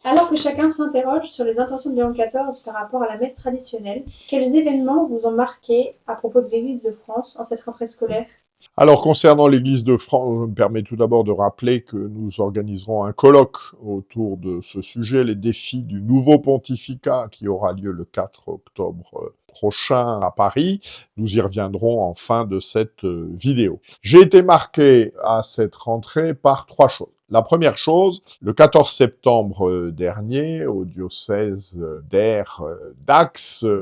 Alors que chacun s'interroge sur les intentions de Léon XIV par rapport à la messe traditionnelle, quels événements vous ont marqué à propos de l'Église de France en cette rentrée scolaire? Alors, concernant l'Église de France, je me permets tout d'abord de rappeler que nous organiserons un colloque autour de ce sujet, les défis du nouveau pontificat, qui aura lieu le 4 octobre prochain à Paris. Nous y reviendrons en fin de cette vidéo. J'ai été marqué à cette rentrée par trois choses. La première chose, le 14 septembre dernier, au diocèse d'Aix,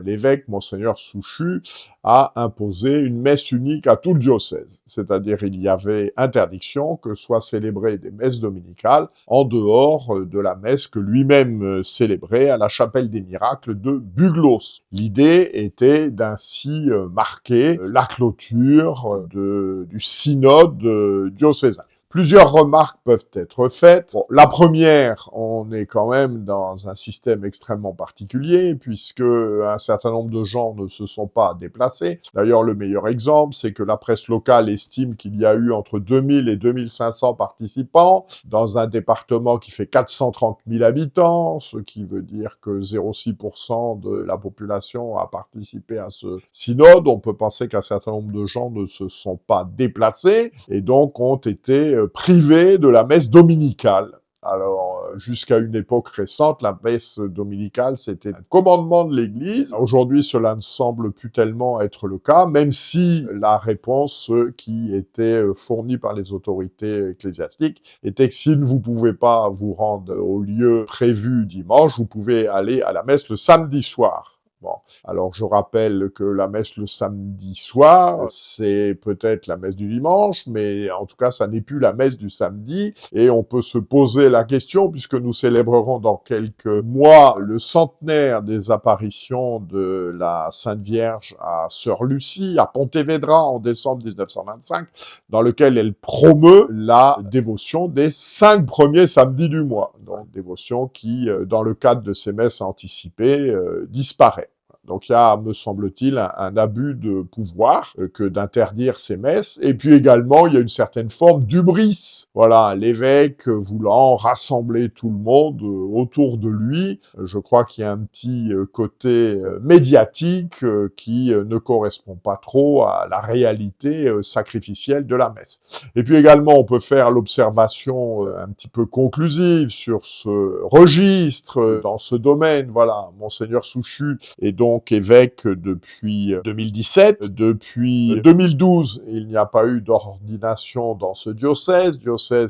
l'évêque Monseigneur Souchu a imposé une messe unique à tout le diocèse. C'est-à-dire il y avait interdiction que soient célébrées des messes dominicales en dehors de la messe que lui-même célébrait à la chapelle des miracles de Buglos. L'idée était d'ainsi marquer la clôture du synode diocésain. Plusieurs remarques peuvent être faites. Bon, la première, on est quand même dans un système extrêmement particulier, puisque un certain nombre de gens ne se sont pas déplacés. D'ailleurs, le meilleur exemple, c'est que la presse locale estime qu'il y a eu entre 2000 et 2500 participants dans un département qui fait 430 000 habitants, ce qui veut dire que 0,6% de la population a participé à ce synode. On peut penser qu'un certain nombre de gens ne se sont pas déplacés et donc ont été privés de la messe dominicale. Alors, jusqu'à une époque récente, la messe dominicale, c'était un commandement de l'Église. Aujourd'hui, cela ne semble plus tellement être le cas, même si la réponse qui était fournie par les autorités ecclésiastiques était que si vous ne pouvez pas vous rendre au lieu prévu dimanche, vous pouvez aller à la messe le samedi soir. Bon, alors je rappelle que la messe le samedi soir, c'est peut-être la messe du dimanche, mais en tout cas, ça n'est plus la messe du samedi, et on peut se poser la question, puisque nous célébrerons dans quelques mois le centenaire des apparitions de la Sainte Vierge à Sœur Lucie, à Pontevedra, en décembre 1925, dans lequel elle promeut la dévotion des 5 premiers samedis du mois, donc dévotion qui, dans le cadre de ces messes anticipées, disparaît. Donc il y a, me semble-t-il, un abus de pouvoir que d'interdire ces messes. Et puis également, il y a une certaine forme d'hubris. Voilà, l'évêque voulant rassembler tout le monde autour de lui. Je crois qu'il y a un petit côté médiatique qui ne correspond pas trop à la réalité sacrificielle de la messe. Et puis également, on peut faire l'observation un petit peu conclusive sur ce registre dans ce domaine. Voilà, Monseigneur Souchu est donc évêque depuis 2017. Depuis 2012, il n'y a pas eu d'ordination dans ce diocèse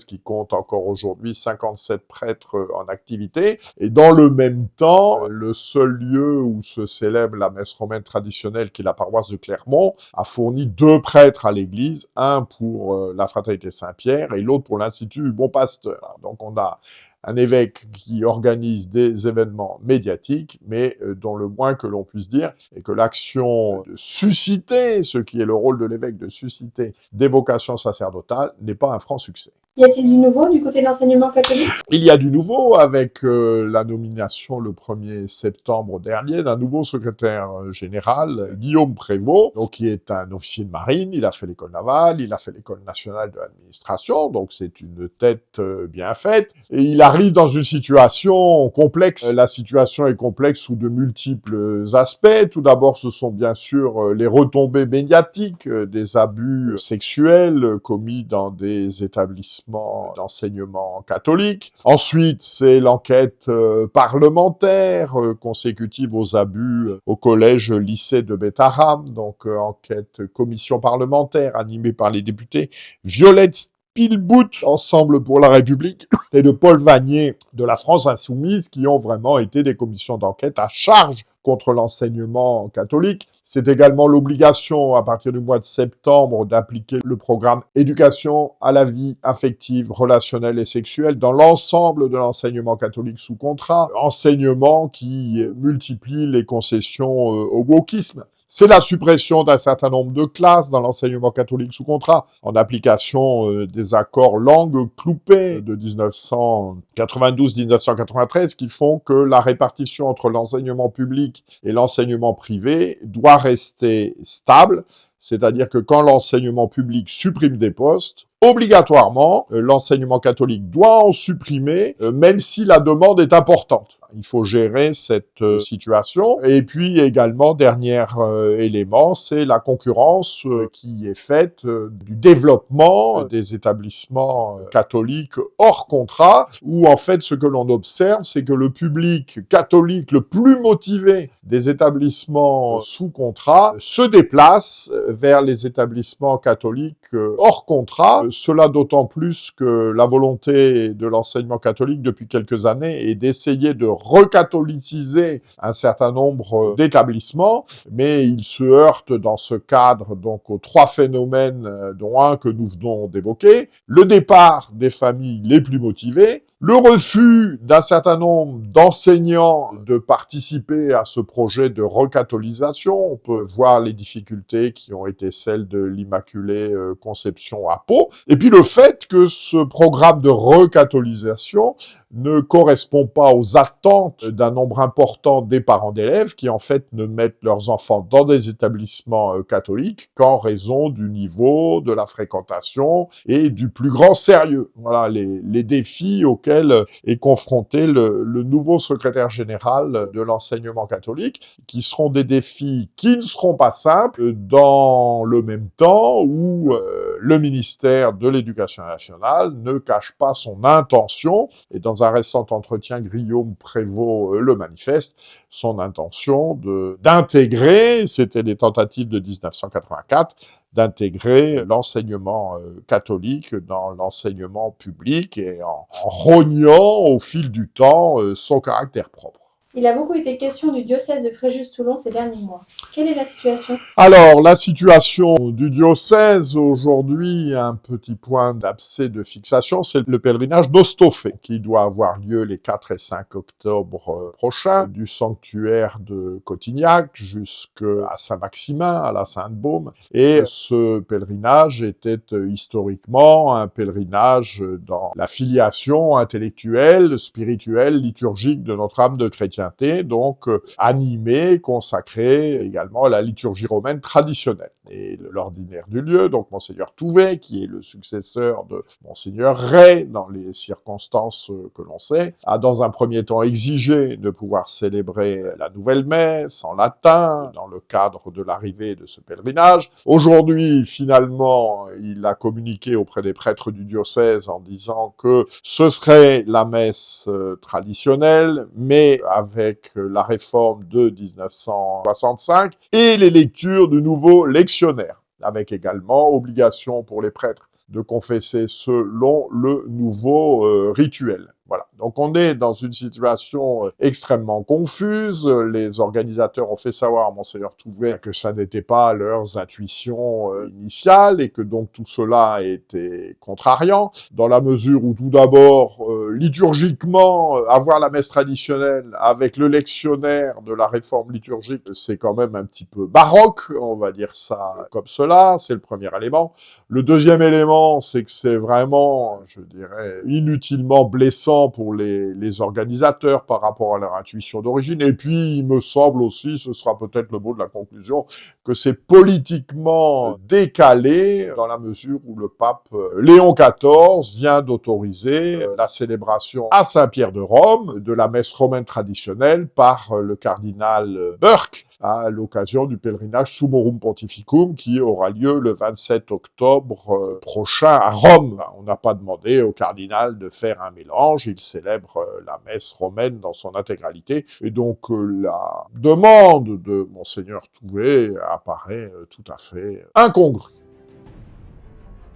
qui compte encore aujourd'hui 57 prêtres en activité. Et dans le même temps, le seul lieu où se célèbre la messe romaine traditionnelle, qui est la paroisse de Clermont, a fourni 2 prêtres à l'église, un pour la Fraternité Saint-Pierre et l'autre pour l'Institut du Bon Pasteur. Donc on a un évêque qui organise des événements médiatiques, mais dont le moins que l'on puisse dire est que l'action de susciter, ce qui est le rôle de l'évêque, de susciter des vocations sacerdotales, n'est pas un franc succès. Y a-t-il du nouveau du côté de l'enseignement catholique? Il y a du nouveau avec la nomination le 1er septembre dernier d'un nouveau secrétaire général, Guillaume Prévost, donc qui est un officier de marine. Il a fait l'école navale, il a fait l'école nationale de l'administration, donc c'est une tête bien faite. Et il arrive dans une situation complexe. La situation est complexe sous de multiples aspects. Tout d'abord, ce sont bien sûr les retombées médiatiques des abus sexuels commis dans des établissements d'enseignement catholique. Ensuite, c'est l'enquête parlementaire consécutive aux abus au collège-lycée de Bétharram, donc enquête commission parlementaire animée par les députés Violette Spilbout, Ensemble pour la République, et de Paul Vanier de la France Insoumise, qui ont vraiment été des commissions d'enquête à charge contre l'enseignement catholique. C'est également l'obligation, à partir du mois de septembre, d'appliquer le programme éducation à la vie affective, relationnelle et sexuelle dans l'ensemble de l'enseignement catholique sous contrat, enseignement qui multiplie les concessions au wokisme. C'est la suppression d'un certain nombre de classes dans l'enseignement catholique sous contrat, en application des accords Langue-Cloupet de 1992-1993, qui font que la répartition entre l'enseignement public et l'enseignement privé doit rester stable, c'est-à-dire que quand l'enseignement public supprime des postes, obligatoirement, l'enseignement catholique doit en supprimer, même si la demande est importante. Il faut gérer cette situation. Et puis également, dernier élément, c'est la concurrence qui est faite du développement des établissements catholiques hors contrat, où en fait ce que l'on observe, c'est que le public catholique le plus motivé des établissements sous contrat se déplace vers les établissements catholiques hors contrat. Cela d'autant plus que la volonté de l'enseignement catholique depuis quelques années est d'essayer de recatholiciser un certain nombre d'établissements, mais il se heurte dans ce cadre donc aux trois phénomènes, dont un que nous venons d'évoquer: le départ des familles les plus motivées, le refus d'un certain nombre d'enseignants de participer à ce projet de recatholisation. On peut voir les difficultés qui ont été celles de l'Immaculée Conception à Pau, et puis le fait que ce programme de recatholisation ne correspond pas aux attentes d'un nombre important des parents d'élèves qui en fait ne mettent leurs enfants dans des établissements catholiques qu'en raison du niveau, de la fréquentation et du plus grand sérieux. Voilà les défis auxquels est confronté le nouveau secrétaire général de l'enseignement catholique, qui seront des défis qui ne seront pas simples dans le même temps où le ministère de l'Éducation nationale ne cache pas son intention, et dans un récent entretien, Guillaume Prévost le manifeste, son intention d'intégrer, c'était des tentatives de 1984, d'intégrer l'enseignement catholique dans l'enseignement public et en rognant au fil du temps son caractère propre. Il a beaucoup été question du diocèse de Fréjus-Toulon ces derniers mois. Quelle est la situation ? Alors, la situation du diocèse aujourd'hui, un petit point d'abcès de fixation, c'est le pèlerinage d'Ostofé, qui doit avoir lieu les 4 et 5 octobre prochains, du sanctuaire de Cotignac jusqu'à Saint-Maximin, à la Sainte-Baume. Et ce pèlerinage était historiquement un pèlerinage dans la filiation intellectuelle, spirituelle, liturgique de notre âme de chrétien, donc animé, consacré également à la liturgie romaine traditionnelle. Et l'ordinaire du lieu, donc Monseigneur Touvet, qui est le successeur de Monseigneur Ray, dans les circonstances que l'on sait, a dans un premier temps exigé de pouvoir célébrer la nouvelle messe en latin, dans le cadre de l'arrivée de ce pèlerinage. Aujourd'hui, finalement, il a communiqué auprès des prêtres du diocèse en disant que ce serait la messe traditionnelle, mais avec la réforme de 1965 et les lectures du nouveau lectionnaire, avec également obligation pour les prêtres de confesser selon le nouveau rituel. Voilà. Donc on est dans une situation extrêmement confuse. Les organisateurs ont fait savoir à Monseigneur Touvet que ça n'était pas leurs intuitions initiales et que donc tout cela était contrariant, dans la mesure où tout d'abord, liturgiquement, avoir la messe traditionnelle avec le lectionnaire de la réforme liturgique, c'est quand même un petit peu baroque, on va dire ça comme cela, c'est le premier élément. Le deuxième élément, c'est que c'est vraiment, je dirais, inutilement blessant pour les organisateurs par rapport à leur intuition d'origine. Et puis, il me semble aussi, ce sera peut-être le mot de la conclusion, que c'est politiquement décalé dans la mesure où le pape Léon XIV vient d'autoriser la célébration à Saint-Pierre de Rome de la messe romaine traditionnelle par le cardinal Burke à l'occasion du pèlerinage Summorum Pontificum qui aura lieu le 27 octobre prochain à Rome. On n'a pas demandé au cardinal de faire un mélange, il célèbre la messe romaine dans son intégralité, et donc la demande de Monseigneur Touvet apparaît tout à fait incongrue.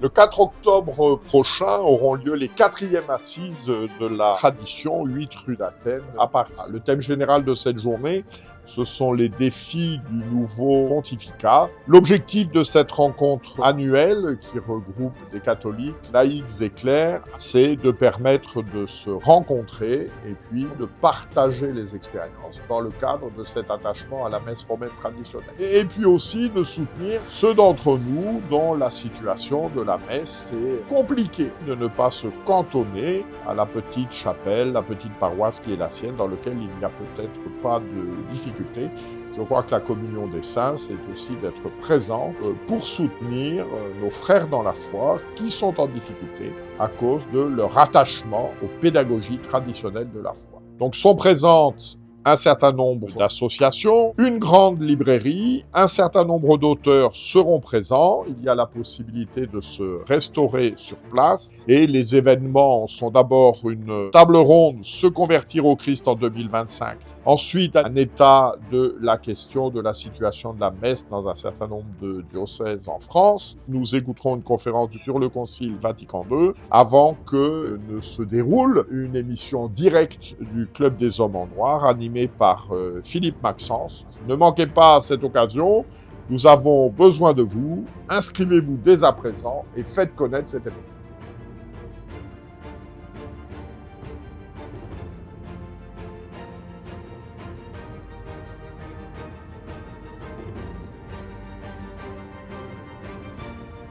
Le 4 octobre prochain auront lieu les 4e assises de la tradition, 8 rue d'Athènes, à Paris. Le thème général de cette journée, ce sont les défis du nouveau pontificat. L'objectif de cette rencontre annuelle, qui regroupe des catholiques, laïcs et clercs, c'est de permettre de se rencontrer et puis de partager les expériences dans le cadre de cet attachement à la messe romaine traditionnelle. Et puis aussi de soutenir ceux d'entre nous dont la situation de la messe est compliquée, de ne pas se cantonner à la petite chapelle, la petite paroisse qui est la sienne, dans laquelle il n'y a peut-être pas de difficulté. difficulté. Je crois que la communion des saints, c'est aussi d'être présent pour soutenir nos frères dans la foi qui sont en difficulté à cause de leur attachement aux pédagogies traditionnelles de la foi. Donc sont présentes un certain nombre d'associations, une grande librairie, un certain nombre d'auteurs seront présents. Il y a la possibilité de se restaurer sur place. Et les événements sont d'abord une table ronde, se convertir au Christ en 2025. Ensuite, un état de la question de la situation de la messe dans un certain nombre de diocèses en France. Nous écouterons une conférence sur le Concile Vatican II avant que ne se déroule une émission directe du Club des Hommes en Noir animée par Philippe Maxence. Ne manquez pas cette occasion. Nous avons besoin de vous. Inscrivez-vous dès à présent et faites connaître cet événement.